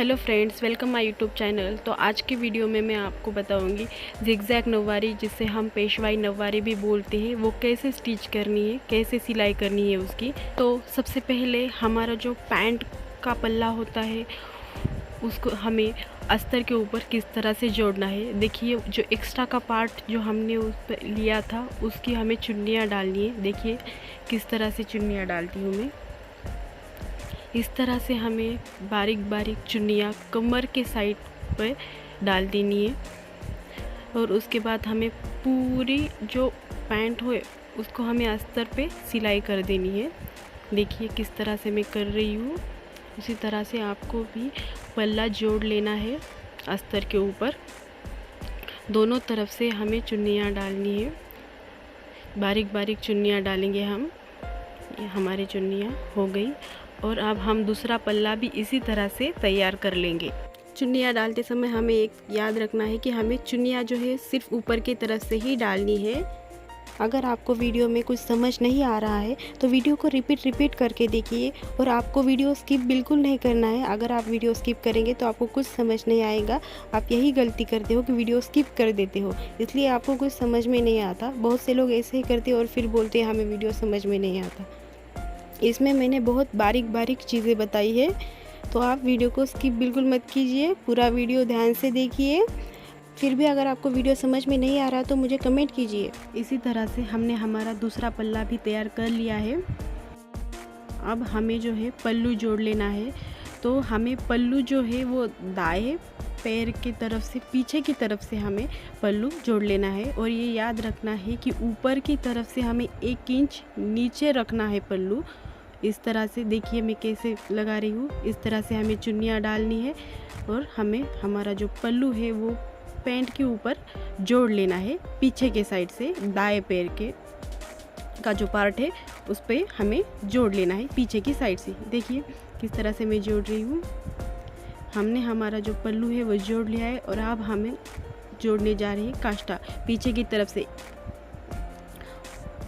Hello friends, welcome my YouTube channel. तो आज की वीडियो में मैं आपको बताऊंगी जिगजैग नौवारी, जिसे हम पेशवाई नौवारी भी बोलते हैं, वो कैसे स्टिच करनी है, कैसे सिलाई करनी है उसकी। तो सबसे पहले हमारा जो पैंट का पल्ला होता है उसको हमें अस्तर के ऊपर किस तरह से जोड़ना है। देखिए, जो एक्स्ट्रा का पार्ट जो हमने उस पर लिया था उसकी हमें चुन्नियाँ डालनी है। देखिए किस तरह से चुन्नियाँ डालती हूँ मैं। इस तरह से हमें बारीक बारीक चुन्नियाँ कमर के साइड पर डाल देनी है और उसके बाद हमें पूरी जो पैंट हो उसको हमें अस्तर पे सिलाई कर देनी है। देखिए किस तरह से मैं कर रही हूँ। उसी तरह से आपको भी पल्ला जोड़ लेना है अस्तर के ऊपर। दोनों तरफ से हमें चुन्नियाँ डालनी है, बारीक बारीक चुन्नियाँ डालेंगे हम। ये हमारी चुन्नियाँ हो गई और अब हम दूसरा पल्ला भी इसी तरह से तैयार कर लेंगे। चुन्नियाँ डालते समय हमें एक याद रखना है कि हमें चुन्नियाँ जो है सिर्फ ऊपर की तरफ से ही डालनी है। अगर आपको वीडियो में कुछ समझ नहीं आ रहा है तो वीडियो को रिपीट करके देखिए और आपको वीडियो स्किप बिल्कुल नहीं करना है। अगर आप वीडियो स्किप करेंगे तो आपको कुछ समझ नहीं आएगा। आप यही गलती करते हो कि वीडियो स्किप कर देते हो, इसलिए आपको कुछ समझ में नहीं आता। बहुत से लोग ऐसे ही करते और फिर बोलते हैं हमें वीडियो समझ में नहीं आता। इसमें मैंने बहुत बारीक बारीक चीज़ें बताई है, तो आप वीडियो को स्किप बिल्कुल मत कीजिए, पूरा वीडियो ध्यान से देखिए। फिर भी अगर आपको वीडियो समझ में नहीं आ रहा तो मुझे कमेंट कीजिए। इसी तरह से हमने हमारा दूसरा पल्ला भी तैयार कर लिया है। अब हमें जो है पल्लू जोड़ लेना है। तो हमें पल्लू जो है वो दाएं पैर की तरफ से, पीछे की तरफ से हमें पल्लू जोड़ लेना है। और ये याद रखना है कि ऊपर की तरफ से हमें 1 इंच नीचे रखना है पल्लू। इस तरह से देखिए मैं कैसे लगा रही हूँ। इस तरह से हमें चुन्नियाँ डालनी है और हमें हमारा जो पल्लू है वो पैंट के ऊपर जोड़ लेना है। पीछे के साइड से दाएं पैर के का जो पार्ट है उस पर हमें जोड़ लेना है पीछे की साइड से। देखिए किस तरह से मैं जोड़ रही हूँ। हमने हमारा जो पल्लू है वो जोड़ लिया है और अब हमें जोड़ने जा रही है काष्टा पीछे की तरफ से।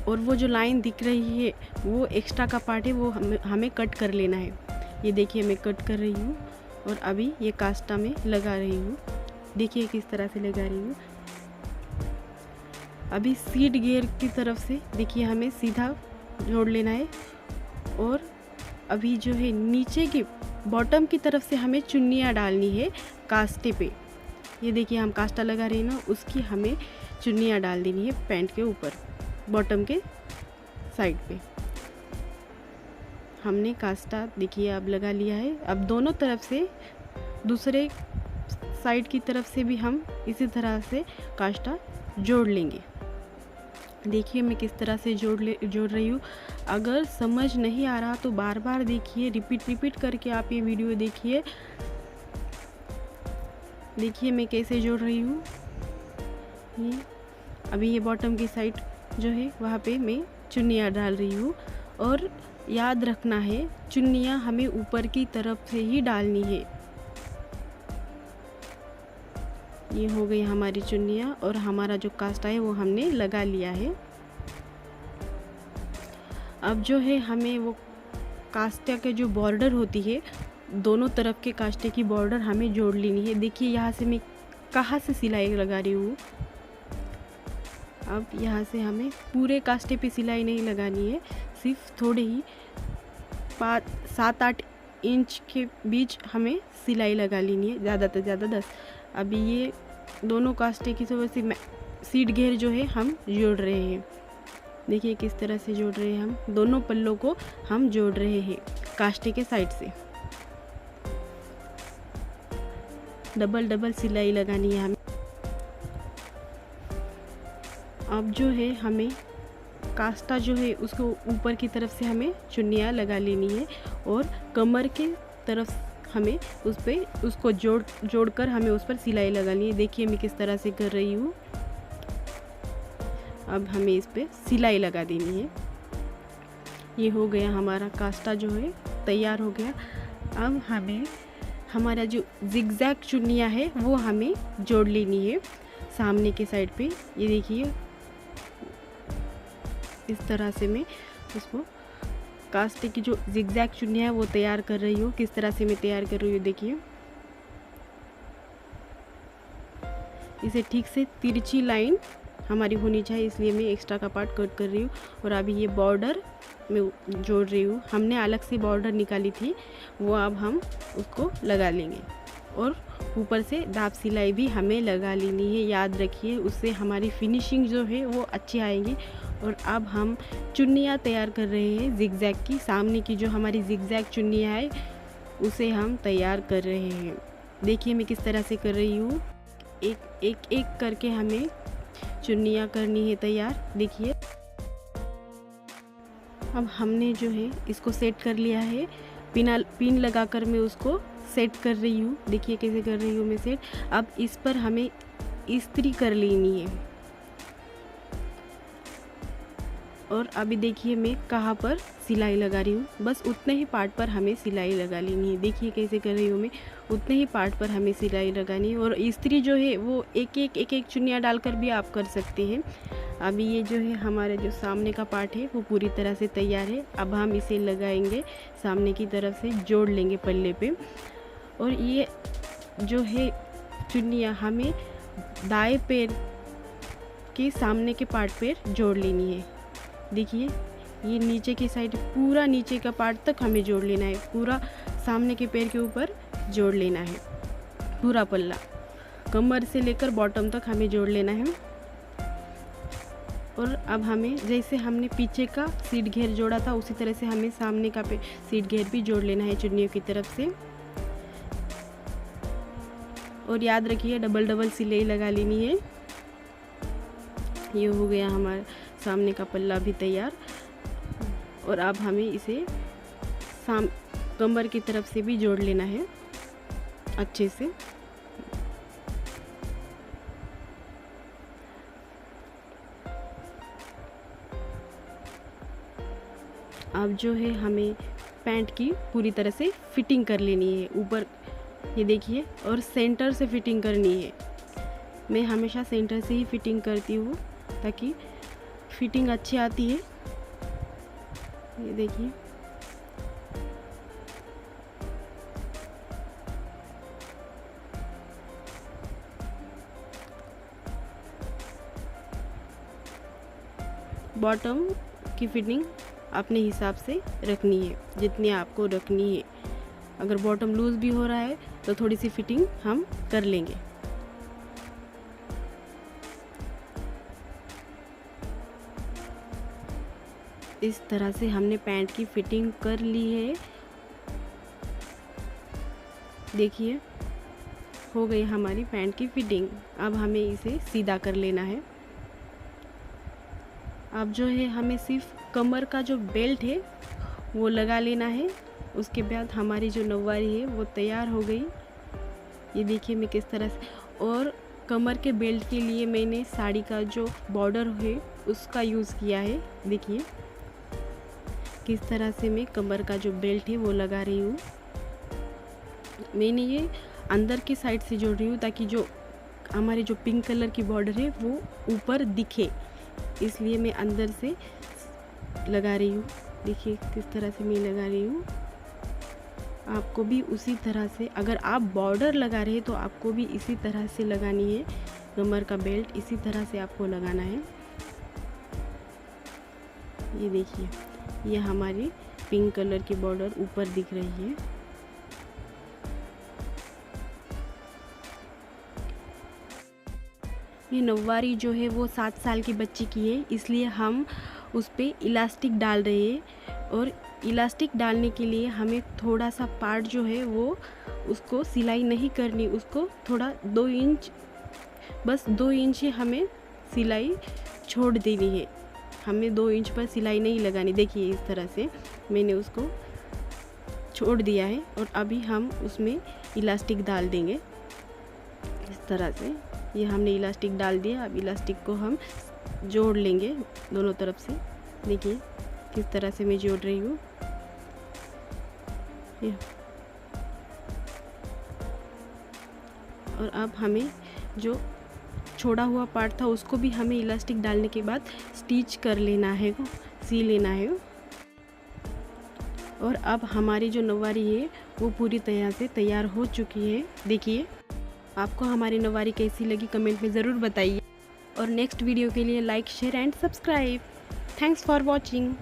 और वो जो लाइन दिख रही है वो एक्स्ट्रा का पार्ट है, वो हमें कट कर लेना है। ये देखिए मैं कट कर रही हूँ और अभी ये काष्टा में लगा रही हूँ। देखिए किस तरह से लगा रही हूँ। अभी सीट गियर की तरफ से देखिए हमें सीधा जोड़ लेना है और अभी जो है नीचे के बॉटम की तरफ से हमें चुन्नियाँ डालनी है कास्टे पे। ये देखिए हम कास्टा लगा रहे हैं ना, उसकी हमें चुन्नियाँ डाल देनी है पैंट के ऊपर बॉटम के साइड पे। हमने कास्टा देखिए अब लगा लिया है। अब दोनों तरफ से, दूसरे साइड की तरफ से भी हम इसी तरह से कास्टा जोड़ लेंगे। देखिए मैं किस तरह से जोड़ रही हूँ। अगर समझ नहीं आ रहा तो बार बार देखिए, रिपीट करके आप ये वीडियो देखिए। देखिए मैं कैसे जोड़ रही हूँ। ये अभी ये बॉटम की साइड जो है वहाँ पे मैं चुन्नियाँ डाल रही हूँ। और याद रखना है चुन्नियाँ हमें ऊपर की तरफ से ही डालनी है। ये हो गई हमारी चुन्नियाँ और हमारा जो कास्टा है वो हमने लगा लिया है। अब जो है हमें वो कास्टे के जो बॉर्डर होती है, दोनों तरफ के कास्टे की बॉर्डर हमें जोड़ लेनी है। देखिए यहाँ से मैं कहाँ से सिलाई लगा रही हूँ। अब यहाँ से हमें पूरे कास्टे पे सिलाई नहीं लगानी है, सिर्फ थोड़े ही 7-8 इंच के बीच हमें सिलाई लगा लेनी है, ज़्यादा से ज़्यादा 10। अभी ये दोनों कास्टे की वजह से सीट घेर जो है हम जोड़ रहे हैं। देखिए किस तरह से जोड़ रहे हैं हम, दोनों पल्लों को हम जोड़ रहे हैं कास्टे के साइड से। डबल सिलाई लगानी है हमें। अब जो है हमें कास्टा जो है उसको ऊपर की तरफ से हमें चुन्नियाँ लगा लेनी है और कमर के तरफ हमें उसको जोड़कर हमें उस पर सिलाई लगानी है। देखिए मैं किस तरह से कर रही हूँ। अब हमें इस पर सिलाई लगा देनी है। ये हो गया हमारा कास्टा जो है तैयार हो गया। अब हमें हमारा जो जिगजैग चुन्नियाँ है वो हमें जोड़ लेनी है सामने के साइड पे। ये देखिए इस तरह से मैं उसको कास्टे की जो जिगजैग चुन्नियाँ है वो तैयार कर रही हूँ। किस तरह से मैं तैयार कर रही हूँ देखिए। इसे ठीक से तिरछी लाइन हमारी होनी चाहिए, इसलिए मैं एक्स्ट्रा का पार्ट कट कर रही हूँ। और अभी ये बॉर्डर मैं जोड़ रही हूँ। हमने अलग से बॉर्डर निकाली थी, वो अब हम उसको लगा लेंगे। और ऊपर से दाब सिलाई भी हमें लगा लेनी है, याद रखिए, उससे हमारी फिनिशिंग जो है वो अच्छी आएगी। और अब हम चुन्नियाँ तैयार कर रहे हैं जिगजैग की। सामने की जो हमारी जिगजैग चुन्नियाँ है उसे हम तैयार कर रहे हैं। देखिए मैं किस तरह से कर रही हूँ। एक करके हमें चुन्नियाँ करनी है तैयार। देखिए अब हमने जो है इसको सेट कर लिया है। पिन लगाकर मैं उसको सेट कर रही हूँ। देखिए कैसे कर रही हूँ मैं सेट। अब इस पर हमें इस्त्री कर लेनी है। और अभी देखिए मैं कहाँ पर सिलाई लगा रही हूँ, बस उतने ही पार्ट पर हमें सिलाई लगा लेनी है। देखिए कैसे कर रही हूँ मैं, उतने ही पार्ट पर हमें सिलाई लगानी है। और इस्त्री जो है वो एक चुन्नियाँ डालकर भी आप कर सकते हैं। अभी ये जो है हमारे जो सामने का पार्ट है वो पूरी तरह से तैयार है। अब हम इसे लगाएंगे, सामने की तरफ से जोड़ लेंगे पल्ले पे। और ये जो है चुन्नियाँ हमें दाएं पैर के सामने के पार्ट पर जोड़ लेनी है। देखिए ये नीचे की साइड, पूरा नीचे का पार्ट तक हमें जोड़ लेना है। पूरा सामने के पैर के ऊपर जोड़ लेना है, पूरा पल्ला कमर से लेकर बॉटम तक हमें जोड़ लेना है। और अब हमें जैसे हमने पीछे का सीट घेर जोड़ा था उसी तरह से हमें सामने का सीट घेर भी जोड़ लेना है चुन्नियों की तरफ से। और याद रखिए डबल सिलाई लगा लेनी है। ये हो गया हमारा सामने का पल्ला भी तैयार। और अब हमें इसे कमर की तरफ से भी जोड़ लेना है अच्छे से। अब जो है हमें पैंट की पूरी तरह से फिटिंग कर लेनी है ऊपर, ये देखिए, और सेंटर से फिटिंग करनी है। मैं हमेशा सेंटर से ही फिटिंग करती हूँ ताकि फिटिंग अच्छी आती है। ये देखिए बॉटम की फिटिंग अपने हिसाब से रखनी है, जितनी आपको रखनी है। अगर बॉटम लूज़ भी हो रहा है तो थोड़ी सी फिटिंग हम कर लेंगे। इस तरह से हमने पैंट की फिटिंग कर ली है। देखिए हो गई हमारी पैंट की फिटिंग। अब हमें इसे सीधा कर लेना है। अब जो है हमें सिर्फ कमर का जो बेल्ट है वो लगा लेना है। उसके बाद हमारी जो नौवारी है वो तैयार हो गई। ये देखिए मैं किस तरह से। और कमर के बेल्ट के लिए मैंने साड़ी का जो बॉर्डर है उसका यूज़ किया है। देखिए किस तरह से मैं कमर का जो बेल्ट है वो लगा रही हूँ। मैंने ये अंदर की साइड से जोड़ रही हूँ ताकि जो हमारे जो पिंक कलर की बॉर्डर है वो ऊपर दिखे, इसलिए मैं अंदर से लगा रही हूँ। देखिए किस तरह से मैं लगा रही हूँ। आपको भी उसी तरह से, अगर आप बॉर्डर लगा रहे हैं तो आपको भी इसी तरह से लगानी है। कमर का बेल्ट इसी तरह से आपको लगाना है। ये देखिए ये हमारी पिंक कलर की बॉर्डर ऊपर दिख रही है। ये नौवारी जो है वो 7 साल की बच्ची की है, इसलिए हम उस पर इलास्टिक डाल रहे हैं। और इलास्टिक डालने के लिए हमें थोड़ा सा पार्ट जो है वो उसको सिलाई नहीं करनी, उसको थोड़ा 2 इंच, बस 2 इंच ही हमें सिलाई छोड़ देनी है। हमें 2 इंच पर सिलाई नहीं लगानी। देखिए इस तरह से मैंने उसको छोड़ दिया है। और अभी हम उसमें इलास्टिक डाल देंगे इस तरह से। ये हमने इलास्टिक डाल दिया। अब इलास्टिक को हम जोड़ लेंगे दोनों तरफ से। देखिए किस तरह से मैं जोड़ रही हूँ। और अब हमें जो छोड़ा हुआ पार्ट था उसको भी हमें इलास्टिक डालने के बाद स्टिच कर लेना है, सी लेना है। और अब हमारी जो नौवारी है वो पूरी तरह से तैयार हो चुकी है। देखिए आपको हमारी नवारी कैसी लगी कमेंट में ज़रूर बताइए और नेक्स्ट वीडियो के लिए like share and subscribe. Thanks for watching.